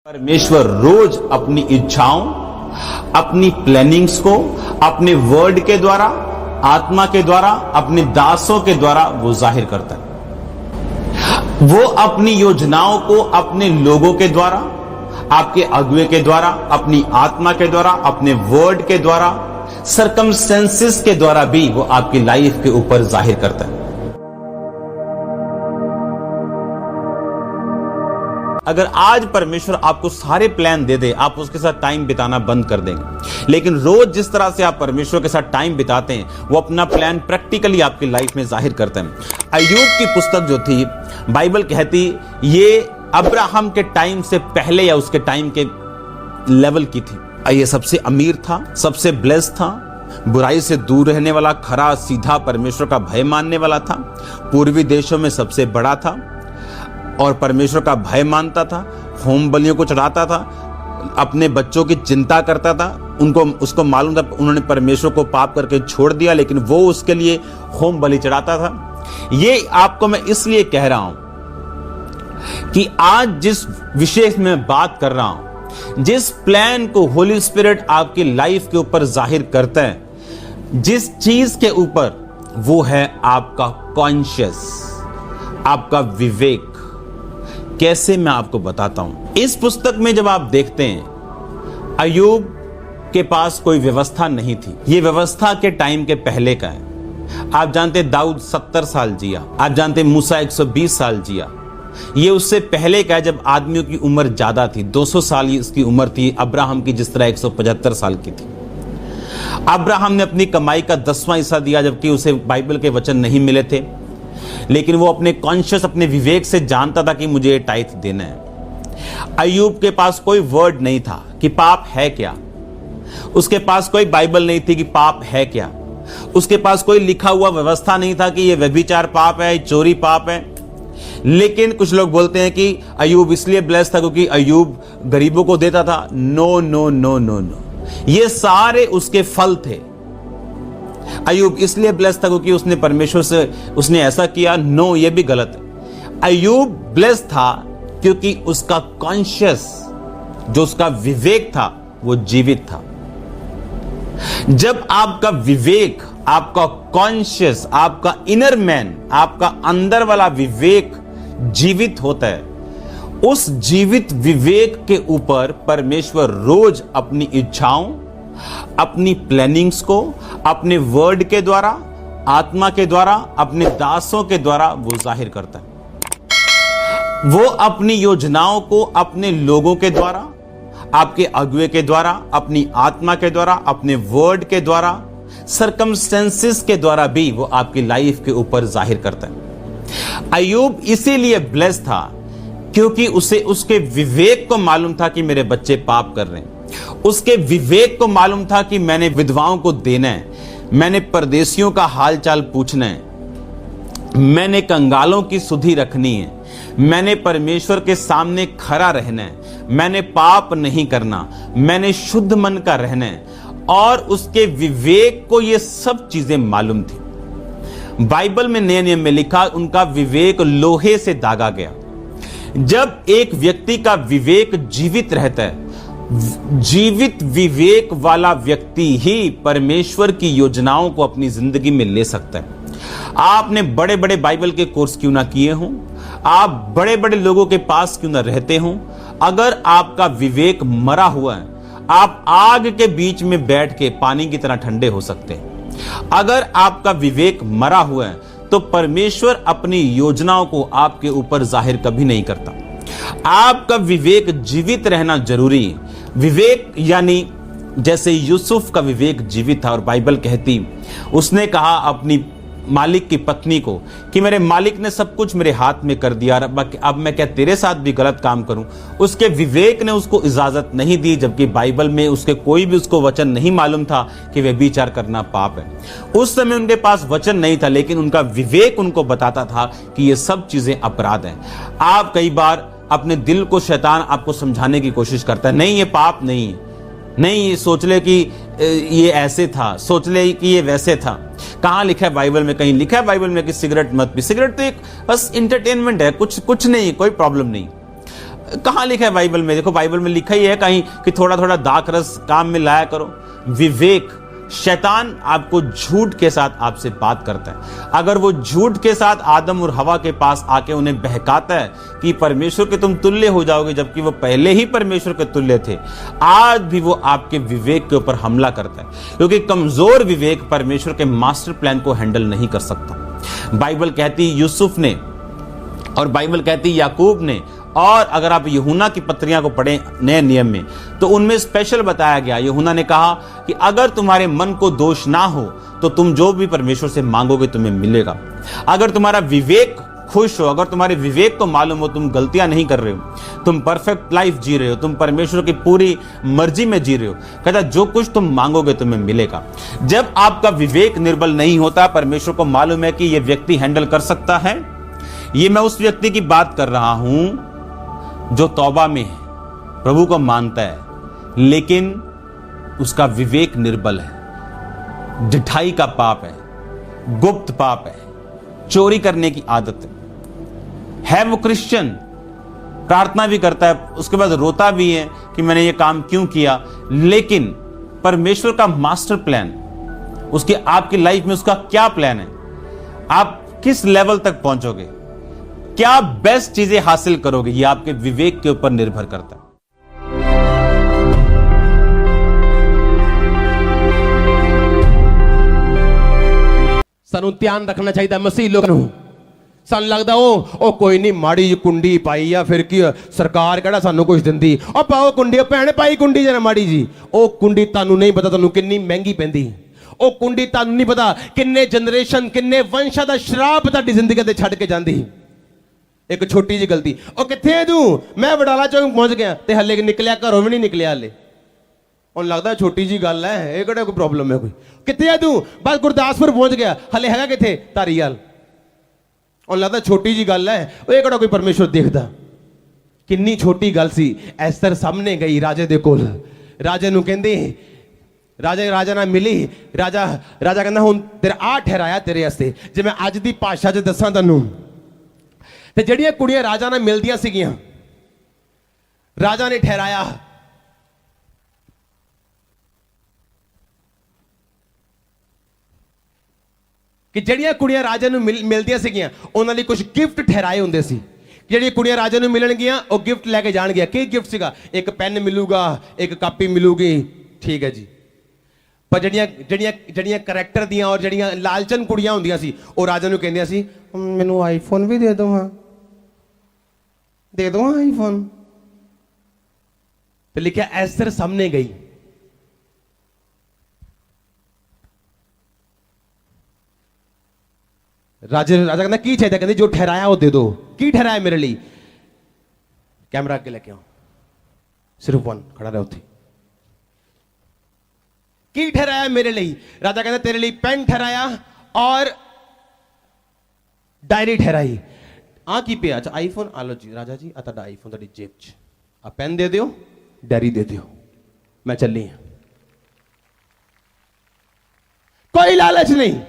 परमेश्वर रोज अपनी इच्छाओं, अपनी प्लानिंग्स को अपने वर्ड के द्वारा, आत्मा के द्वारा, अपने दासों के द्वारा वो जाहिर करता है। वो अपनी योजनाओं को अपने लोगों के द्वारा, आपके अगुए के द्वारा, अपनी आत्मा के द्वारा, अपने वर्ड के द्वारा, सरकमस्टेंसेस के द्वारा भी वो आपकी लाइफ के ऊपर जाहिर करता है। अगर आज परमेश्वर आपको सारे प्लान दे दे, आप उसके साथ टाइम बिताना बंद कर देंगे। लेकिन रोज जिस तरह से आप परमेश्वर के साथ टाइम बिताते हैं, वो अपना प्लान प्रैक्टिकली आपकी लाइफ में जाहिर करते हैं। अय्यूब की पुस्तक जो थी, बाइबल कहती ये अब्राहम के टाइम से पहले या उसके टाइम के लेवल की थी। ये सबसे अमीर था, सबसे ब्लेस्ड था, बुराई से दूर रहने वाला, खरा सीधा परमेश्वर का भय मानने वाला था, पूर्वी देशों में सबसे बड़ा था और परमेश्वर का भय मानता था, होम बलियों को चढ़ाता था, अपने बच्चों की चिंता करता था। उसको मालूम था उन्होंने परमेश्वर को पाप करके छोड़ दिया, लेकिन वो उसके लिए होम बलि चढ़ाता था। ये आपको मैं इसलिए कह रहा हूं कि आज जिस विषय में बात कर रहा हूं, जिस प्लान को होली स्पिरिट आपकी लाइफ के ऊपर जाहिर करता है, जिस चीज के ऊपर, वो है आपका कॉन्शियस, आपका विवेक। कैसे, मैं आपको बताता हूं। इस पुस्तक में जब आप देखते हैं, अय्यूब के पास कोई व्यवस्था नहीं थी। ये व्यवस्था के टाइम के पहले का है। आप जानते दाऊद 70 साल जिया, आप जानते मूसा 120 साल जिया। ये उससे पहले का है, जब आदमियों की उम्र ज्यादा थी। 200 साल इसकी उम्र थी अब्राहम की, जिस तरह 175 साल की थी। अब्राहम ने अपनी कमाई का 10वां हिस्सा दिया, जबकि उसे बाइबल के वचन नहीं मिले थे, लेकिन वो अपने कॉन्शियस, अपने विवेक से जानता था कि मुझे ये टाइथ देना है। अय्यूब के पास कोई वर्ड नहीं था कि पाप है क्या। उसके पास कोई बाइबल नहीं थी कि पाप है क्या। उसके पास कोई लिखा हुआ व्यवस्था नहीं था कि ये व्यभिचार पाप है, चोरी पाप है। लेकिन कुछ लोग बोलते हैं कि अय्यूब इसलिए ब्लेस्ड था क्योंकि अय्यूब गरीबों को देता था। No no no no no, ये सारे उसके फल थे। अय्यूब इसलिए ब्लेस्ड था क्योंकि उसने परमेश्वर से उसने ऐसा किया। नो, ये भी गलत है। अय्यूब ब्लेस्ड था क्योंकि उसका कॉन्शियस, जो उसका विवेक था, वो जीवित था। जब आपका विवेक, आपका कॉन्शियस, आपका इनर मैन, आपका अंदर वाला विवेक जीवित होता है, उस जीवित विवेक के ऊपर परमेश्वर रोज अपनी इच्छाओं, अपनी प्लानिंग्स को अपने वर्ड के द्वारा, आत्मा के द्वारा, अपने दासों के द्वारा वो जाहिर करता है। वो अपनी योजनाओं को अपने लोगों के द्वारा, आपके अगुए के द्वारा, अपनी आत्मा के द्वारा, अपने वर्ड के द्वारा, सरकमस्टेंसेस के द्वारा भी वो आपकी लाइफ के ऊपर जाहिर करता है। अय्यूब इसीलिए ब्लेस्ड था क्योंकि उसे उसके विवेक को मालूम था कि मेरे बच्चे पाप कर रहे हैं। उसके विवेक को मालूम था कि मैंने विधवाओं को देना है, मैंने परदेशियों का हाल चाल पूछना है, मैंने कंगालों की सुधि रखनी है, मैंने परमेश्वर के सामने खरा रहना है, मैंने पाप नहीं करना, मैंने शुद्ध मन का रहना है। और उसके विवेक को ये सब चीजें मालूम थी। बाइबल में नए नियम में लिखा, उनका विवेक लोहे से दागा गया। जब एक व्यक्ति का विवेक जीवित रहता है, जीवित विवेक वाला व्यक्ति ही परमेश्वर की योजनाओं को अपनी जिंदगी में ले सकता है। आपने बड़े बड़े बाइबल के कोर्स क्यों ना किए हों, आप बड़े बड़े लोगों के पास क्यों ना रहते हों, अगर आपका विवेक मरा हुआ है, आप आग के बीच में बैठ के पानी की तरह ठंडे हो सकते हैं। अगर आपका विवेक मरा हुआ है, तो परमेश्वर अपनी योजनाओं को आपके ऊपर जाहिर कभी नहीं करता। आपका विवेक जीवित रहना जरूरी है। विवेक यानी जैसे यूसुफ का विवेक जीवित था, और बाइबल कहती, उसने कहा अपनी मालिक की पत्नी को कि मेरे मालिक ने सब कुछ मेरे हाथ में कर दिया, अब मैं क्या तेरे साथ भी गलत काम करूं। उसके विवेक ने उसको इजाजत नहीं दी, जबकि बाइबल में उसके कोई भी उसको वचन नहीं मालूम था कि व्यभिचार करना पाप है। उस समय उनके पास वचन नहीं था, लेकिन उनका विवेक उनको बताता था कि ये सब चीजें अपराध हैं। आप कई बार अपने दिल को शैतान आपको समझाने की कोशिश करता है, नहीं ये पाप नहीं है, नहीं ये सोच ले कि ये ऐसे था, सोच ले कि ये वैसे था। कहां लिखा है बाइबल में? कहीं लिखा है बाइबल में कि सिगरेट मत पी? सिगरेट तो एक बस इंटरटेनमेंट है, कुछ नहीं, कोई प्रॉब्लम नहीं। कहां लिखा है बाइबल में? देखो बाइबल में लिखा ही है कहीं कि थोड़ा थोड़ा दाखरस काम में लाया करो। विवेक, शैतान आपको झूठ के साथ आपसे बात करता है। अगर वो झूठ के साथ आदम और हवा के पास आके उन्हें बहकाता है कि परमेश्वर के तुम तुल्य हो जाओगे, जबकि वो पहले ही परमेश्वर के तुल्य थे, आज भी वो आपके विवेक के ऊपर हमला करता है, क्योंकि कमजोर विवेक परमेश्वर के मास्टर प्लान को हैंडल नहीं कर सकता। बाइबल कहती यूसुफ ने और बाइबल कहती याकूब ने, और अगर आप यूहन्ना की पत्रियां को पढ़ें नए नियम में, तो उनमें स्पेशल बताया गया। यूहन्ना ने कहा कि अगर तुम्हारे मन को दोष ना हो तो तुम जो भी परमेश्वर से मांगोगे तुम्हें मिलेगा। अगर तुम्हारा विवेक खुश हो, अगर तुम्हारे विवेक को मालूम हो तुम गलतियां नहीं कर रहे हो, तुम परफेक्ट लाइफ जी रहे हो, तुम परमेश्वर की पूरी मर्जी में जी रहे हो, कहता जो कुछ तुम मांगोगे तुम्हें मिलेगा। जब आपका विवेक निर्बल नहीं होता, परमेश्वर को मालूम है कि यह व्यक्ति हैंडल कर सकता है। ये मैं उस व्यक्ति की बात कर रहा हूं जो तौबा में है, प्रभु को मानता है, लेकिन उसका विवेक निर्बल है, ढिठाई का पाप है, गुप्त पाप है, चोरी करने की आदत है वो क्रिश्चियन, प्रार्थना भी करता है, उसके बाद रोता भी है कि मैंने ये काम क्यों किया, लेकिन परमेश्वर का मास्टर प्लान, उसके आपकी लाइफ में उसका क्या प्लान है, आप किस लेवल तक पहुंचोगे, क्या बेस्ट चीजें हासिल करोगे, ये आपके विवेक के ऊपर निर्भर करता है। सानू ध्यान रखना चाहिए मसीह लोगों ਨੂੰ। ਸਾਨੂੰ ਲੱਗਦਾ ਉਹ ਕੋਈ ਨਹੀਂ, ਮਾੜੀ ਜਿਹੀ ਕੁੰਡੀ ਪਾਈ ਆ, ਫਿਰ ਕੀ ਸਰਕਾਰ ਕਿਹੜਾ ਸਾਨੂੰ ਕੁਝ ਦਿੰਦੀ, ਉਹ ਪਾਓ ਕੁੰਡੀ, ਭੈਣ ਪਾਈ ਕੁੰਡੀ ਜਰਾ ਮਾੜੀ ਜੀ, ਉਹ ਕੁੰਡੀ ਤੁਹਾਨੂੰ ਨਹੀਂ ਪਤਾ ਤੁਹਾਨੂੰ ਕਿੰਨੀ ਮਹਿੰਗੀ ਪੈਂਦੀ, ਉਹ ਕੁੰਡੀ ਤੁਹਾਨੂੰ ਨਹੀਂ ਪਤਾ ਕਿੰਨੇ ਜਨਰੇਸ਼ਨ ਕਿੰਨੇ ਵੰਸ਼ਾਂ ਦਾ ਸ਼ਰਾਪ ਤੁਹਾਡੀ ਜ਼ਿੰਦਗੀ ਤੇ ਛੱਡ ਕੇ ਜਾਂਦੀ। ਇੱਕ ਛੋਟੀ ਜਿਹੀ ਗਲਤੀ, ਉਹ ਕਿੱਥੇ ਹੈ ਤੂੰ, ਮੈਂ ਵਡਾਲਾ ਚੌਂਕ ਪਹੁੰਚ ਗਿਆ ਤੇ ਹੱਲੇ ਨਿਕਲਿਆ, ਘਰੋਂ ਵੀ ਨਹੀਂ ਨਿਕਲਿਆ ਹੱਲੇ। ਉਹਨੂੰ ਲੱਗਦਾ ਛੋਟੀ ਜੀ ਗੱਲ ਹੈ, ਇਹ ਕਿਹੜਾ ਕੋਈ ਪ੍ਰੋਬਲਮ ਹੈ ਕੋਈ, ਕਿੱਥੇ ਹੈ ਤੂੰ, ਬਸ ਗੁਰਦਾਸਪੁਰ ਪਹੁੰਚ ਗਿਆ, ਹੱਲੇ ਹੈਗਾ ਕਿੱਥੇ, ਧਾਰੀਵਾਲ। ਉਹਨੂੰ ਲੱਗਦਾ ਛੋਟੀ ਜੀ ਗੱਲ ਹੈ, ਇਹ ਕਿਹੜਾ ਕੋਈ ਪਰਮੇਸ਼ਵਰ ਦੇਖਦਾ। ਕਿੰਨੀ ਛੋਟੀ ਗੱਲ ਸੀ। ਐਸਤਰ ਸਾਹਮਣੇ ਗਈ ਰਾਜੇ ਦੇ ਕੋਲ, ਰਾਜੇ ਨੂੰ ਕਹਿੰਦੇ, ਰਾਜਾ ਨਾਲ ਮਿਲੀ, ਰਾਜਾ ਕਹਿੰਦਾ ਹੁਣ ਤੇਰਾ ਆ ਠਹਿਰਾਇਆ ਤੇਰੇ ਵਾਸਤੇ। ਜੇ ਮੈਂ ਅੱਜ ਦੀ ਭਾਸ਼ਾ 'ਚ ਦੱਸਾਂ ਤੁਹਾਨੂੰ, ਤੇ ਜਿਹੜੀਆਂ ਕੁੜੀਆਂ ਰਾਜਾ ਨਾਲ ਮਿਲਦੀਆਂ ਸੀਗੀਆਂ, ਰਾਜਾ ਨੇ ਠਹਿਰਾਇਆ ਕਿ ਜਿਹੜੀਆਂ ਕੁੜੀਆਂ ਰਾਜਾ ਨੂੰ ਮਿਲਦੀਆਂ ਸੀਗੀਆਂ ਉਹਨਾਂ ਲਈ ਕੁਝ ਗਿਫਟ ਠਹਿਰਾਏ ਹੁੰਦੇ ਸੀ। ਜਿਹੜੀਆਂ ਕੁੜੀਆਂ ਰਾਜਾ ਨੂੰ ਮਿਲਣਗੀਆਂ ਉਹ ਗਿਫਟ ਲੈ ਕੇ ਜਾਣਗੀਆਂ। ਕੀ ਗਿਫਟ ਸੀਗਾ? ਇੱਕ ਪੈਨ ਮਿਲੂਗਾ, ਇੱਕ ਕਾਪੀ ਮਿਲੂਗੀ, ਠੀਕ ਹੈ ਜੀ। ਪਰ ਜਿਹੜੀਆਂ ਕਰੈਕਟਰ ਦੀਆਂ ਔਰ ਜਿਹੜੀਆਂ ਲਾਲਚਨ ਕੁੜੀਆਂ ਹੁੰਦੀਆਂ ਸੀ, ਉਹ ਰਾਜਾ ਨੂੰ ਕਹਿੰਦੀਆਂ ਸੀ ਮੈਨੂੰ ਆਈਫੋਨ ਵੀ ਦੇ ਦਿਓ, ਹਾਂ ਦੇ ਦਿਓ ਆਈਫੋਨ। ਤੇ ਲਿਖਿਆ ਐਸਤਰ ਸਾਹਮਣੇ ਗਈ, ਰਾਜਾ ਕਹਿੰਦਾ ਕੀ ਚਾਹੀਦਾ, ਕਹਿੰਦੇ ਜੋ ਠਹਿਰਾਇਆ ਉਹ ਦੇ ਦਿਓ। ਕੀ ਠਹਿਰਾਇਆ ਮੇਰੇ ਲਈ? ਕੈਮਰਾ ਅੱਗੇ ਲੈ ਕੇ ਆਓ, ਸਿਰਫ वन ਖੜਾ ਰਿਹਾ ਉੱਥੇ। ਕੀ ਠਹਿਰਾਇਆ ਮੇਰੇ ਲਈ? ਰਾਜਾ ਕਹਿੰਦਾ ਤੇਰੇ ਲਈ ਪੈਨ ਠਹਿਰਾਇਆ ਔਰ ਡਾਇਰੀ ਠਹਿਰਾਈ। ਆ ਕੀ ਪਿਆ? ਅੱਛਾ ਆਈਫੋਨ ਆ ਲਓ ਜੀ ਰਾਜਾ ਜੀ, ਆ ਤੁਹਾਡਾ ਆਈਫੋਨ ਤੁਹਾਡੀ ਜੇਬ 'ਚ, ਆ ਪੈਨ ਦੇ ਦਿਓ, ਡਾਇਰੀ ਦੇ ਦਿਓ, ਮੈਂ ਚੱਲੀ ਹਾਂ। ਕੋਈ ਲਾਲਚ ਨਹੀਂ।